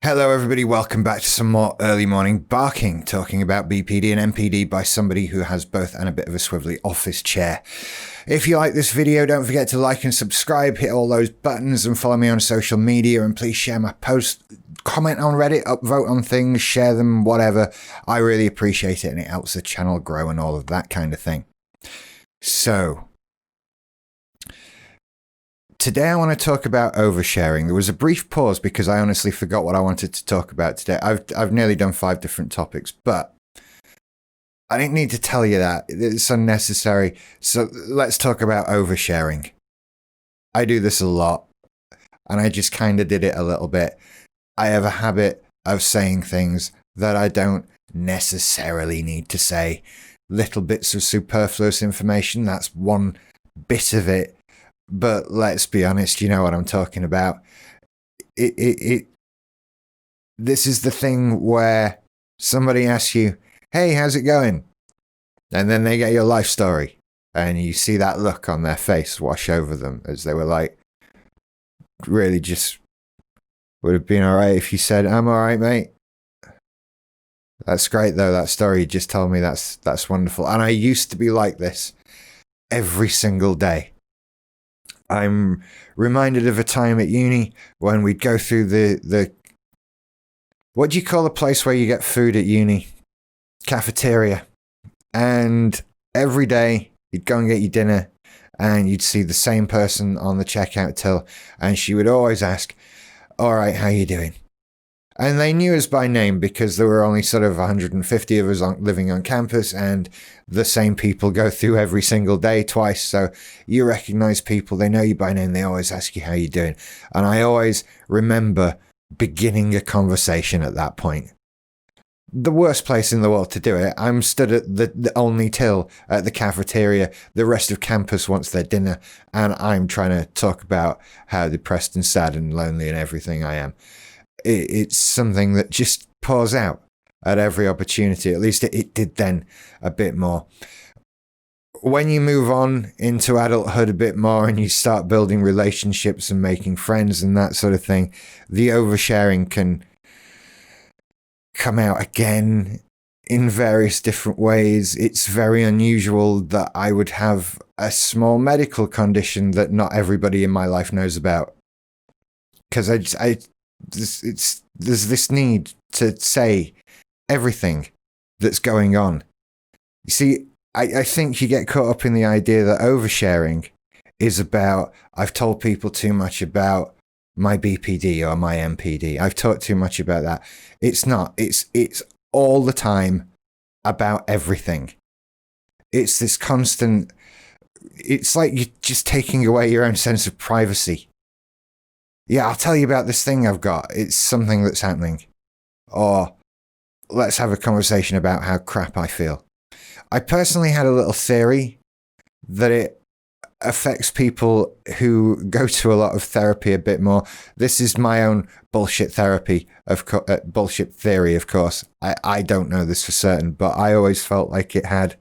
Hello everybody, welcome back to some more early morning barking, talking about BPD and MPD by somebody who has both and a bit of a swivelly office chair. If you like this video, don't forget to like and subscribe, hit all those buttons and follow me on social media, and please share my posts, comment on Reddit, upvote on things, share them, whatever. I really appreciate it and it helps the channel grow and all of that kind of thing. So, today I want to talk about oversharing. There was a brief pause because I honestly forgot what I wanted to talk about today. I've nearly done 5 different topics, but I didn't need to tell you that. It's unnecessary. So let's talk about oversharing. I do this a lot, and I just kind of did it a little bit. I have a habit of saying things that I don't necessarily need to say. Little bits of superfluous information, that's one bit of it. But let's be honest, you know what I'm talking about. This is the thing where somebody asks you, hey, how's it going? And then they get your life story. And you see that look on their face wash over them as they were like, really just would have been all right if you said, I'm all right, mate. That's great, though. That story you just told me, that's wonderful. And I used to be like this every single day. I'm reminded of a time at uni when we'd go through the what do you call the place where you get food at uni? Cafeteria. And every day you'd go and get your dinner and you'd see the same person on the checkout till, and she would always ask, all right, how you doing? And they knew us by name because there were only sort of 150 of us living on campus, and the same people go through every single day twice. So you recognize people, they know you by name, they always ask you how you're doing. And I always remember beginning a conversation at that point. The worst place in the world to do it. I'm stood at the only till at the cafeteria. The rest of campus wants their dinner, and I'm trying to talk about how depressed and sad and lonely and everything I am. It's something that just pours out at every opportunity. At least it did then a bit more. When you move on into adulthood a bit more and you start building relationships and making friends and that sort of thing, the oversharing can come out again in various different ways. It's very unusual that I would have a small medical condition that not everybody in my life knows about. Because there's this need to say everything that's going on. You see, I think you get caught up in the idea that oversharing is about, I've told people too much about my BPD or my MPD. I've talked too much about that. It's not. It's all the time about everything. It's this constant, it's like you're just taking away your own sense of privacy. Yeah, I'll tell you about this thing I've got. It's something that's happening. Or let's have a conversation about how crap I feel. I personally had a little theory that it affects people who go to a lot of therapy a bit more. This is my own bullshit therapy, bullshit theory, of course. I don't know this for certain, but I always felt like it had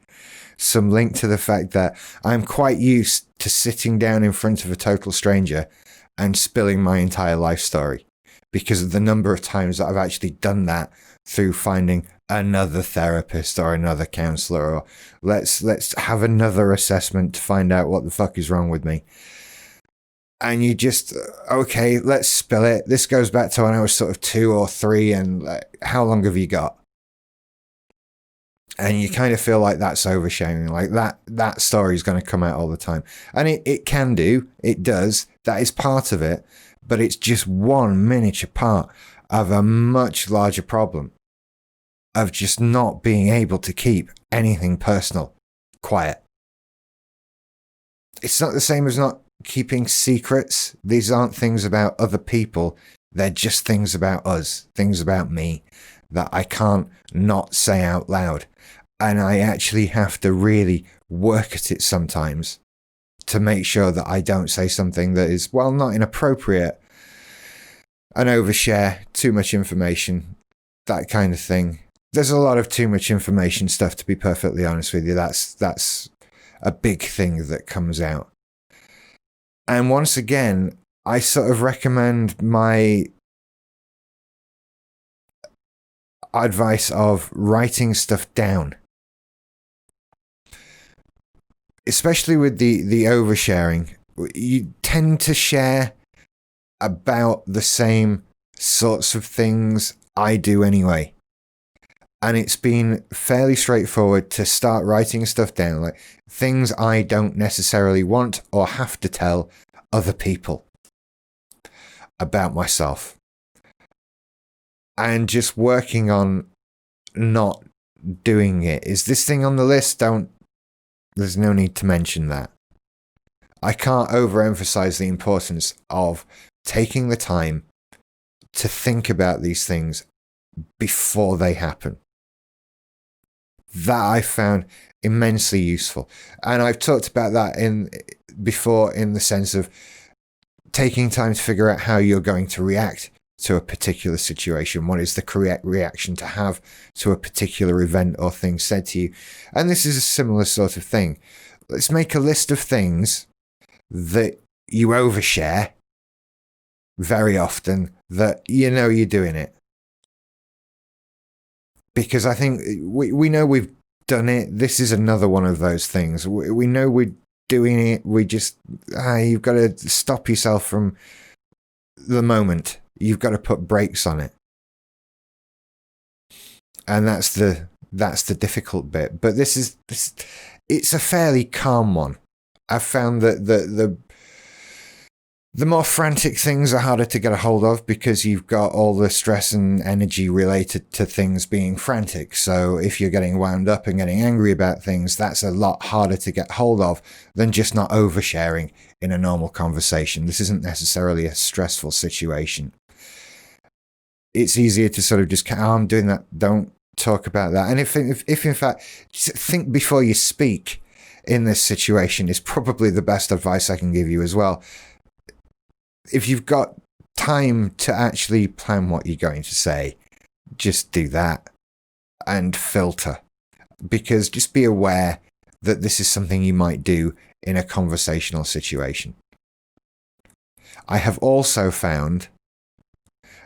some link to the fact that I'm quite used to sitting down in front of a total stranger and spilling my entire life story because of the number of times that I've actually done that through finding another therapist or another counselor, or let's have another assessment to find out what the fuck is wrong with me. And you just, okay, let's spill it. This goes back to when I was sort of 2 or 3, and how long have you got? And you kind of feel like that's oversharing, like that story is going to come out all the time. And it can do, it does, that is part of it, but it's just one miniature part of a much larger problem of just not being able to keep anything personal quiet. It's not the same as not keeping secrets. These aren't things about other people. They're just things about us, things about me that I can't not say out loud. And I actually have to really work at it sometimes to make sure that I don't say something that is, well, not inappropriate and overshare too much information, that kind of thing. There's a lot of too much information stuff, to be perfectly honest with you. That's a big thing that comes out. And once again, I sort of recommend my advice of writing stuff down. Especially with the oversharing, you tend to share about the same sorts of things I do anyway. And it's been fairly straightforward to start writing stuff down, like things I don't necessarily want or have to tell other people about myself. And just working on not doing it. Is this thing on the list? There's no need to mention that. I can't overemphasize the importance of taking the time to think about these things before they happen. That I found immensely useful. And I've talked about that before in the sense of taking time to figure out how you're going to react to a particular situation. What is the correct reaction to have to a particular event or thing said to you? And this is a similar sort of thing. Let's make a list of things that you overshare very often that you know you're doing it. Because I think we know we've done it. This is another one of those things. We know we're doing it. We just, you've got to stop yourself from the moment. You've got to put brakes on it. And that's the difficult bit. But it's a fairly calm one. I've found that the more frantic things are harder to get a hold of because you've got all the stress and energy related to things being frantic. So if you're getting wound up and getting angry about things, that's a lot harder to get hold of than just not oversharing in a normal conversation. This isn't necessarily a stressful situation. It's easier to sort of just, I'm doing that, don't talk about that. And if in fact, think before you speak in this situation is probably the best advice I can give you as well. If you've got time to actually plan what you're going to say, just do that and filter. Because just be aware that this is something you might do in a conversational situation. I have also found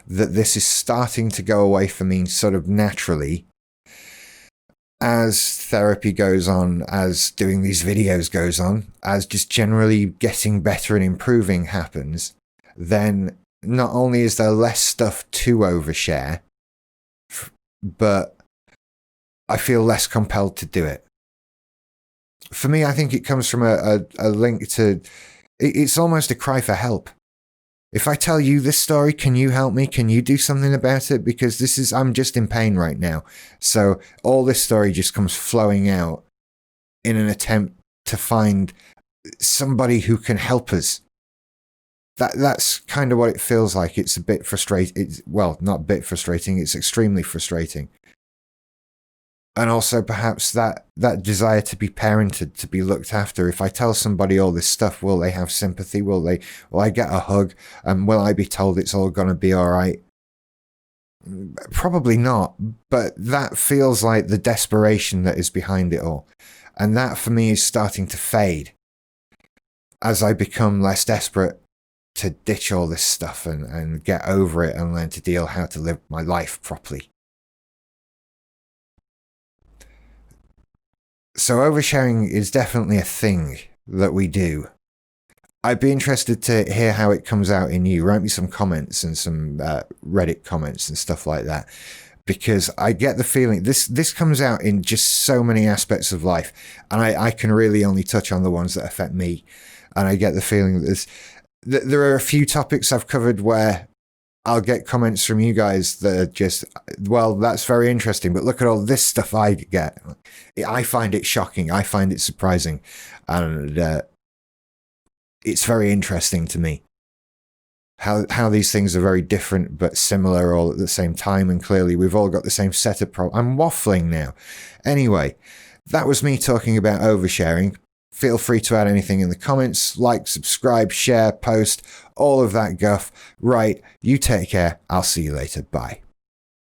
that this is starting to go away for me sort of naturally as therapy goes on, as doing these videos goes on, as just generally getting better and improving happens. Then not only is there less stuff to overshare, but I feel less compelled to do it. For me, I think it comes from a link to, it's almost a cry for help. If I tell you this story, can you help me? Can you do something about it? Because I'm just in pain right now. So all this story just comes flowing out in an attempt to find somebody who can help us. That's kind of what it feels like. It's a bit frustrating. Well, not a bit frustrating. It's extremely frustrating. And also perhaps that desire to be parented, to be looked after. If I tell somebody all this stuff, will they have sympathy? Will I get a hug? Will I be told it's all going to be all right? Probably not. But that feels like the desperation that is behind it all. And that for me is starting to fade as I become less desperate to ditch all this stuff and get over it and learn to deal how to live my life properly. So oversharing is definitely a thing that we do. I'd be interested to hear how it comes out in you. Write me some comments and some Reddit comments and stuff like that. Because I get the feeling this comes out in just so many aspects of life. And I can really only touch on the ones that affect me. And I get the feeling that there are a few topics I've covered where I'll get comments from you guys that are just, well, that's very interesting, but look at all this stuff I get. I find it shocking. I find it surprising. And it's very interesting to me how these things are very different but similar all at the same time. And clearly we've all got the same set of problems. I'm waffling now. Anyway, that was me talking about oversharing. Feel free to add anything in the comments, like, subscribe, share, post, all of that guff. Right, you take care. I'll see you later. Bye.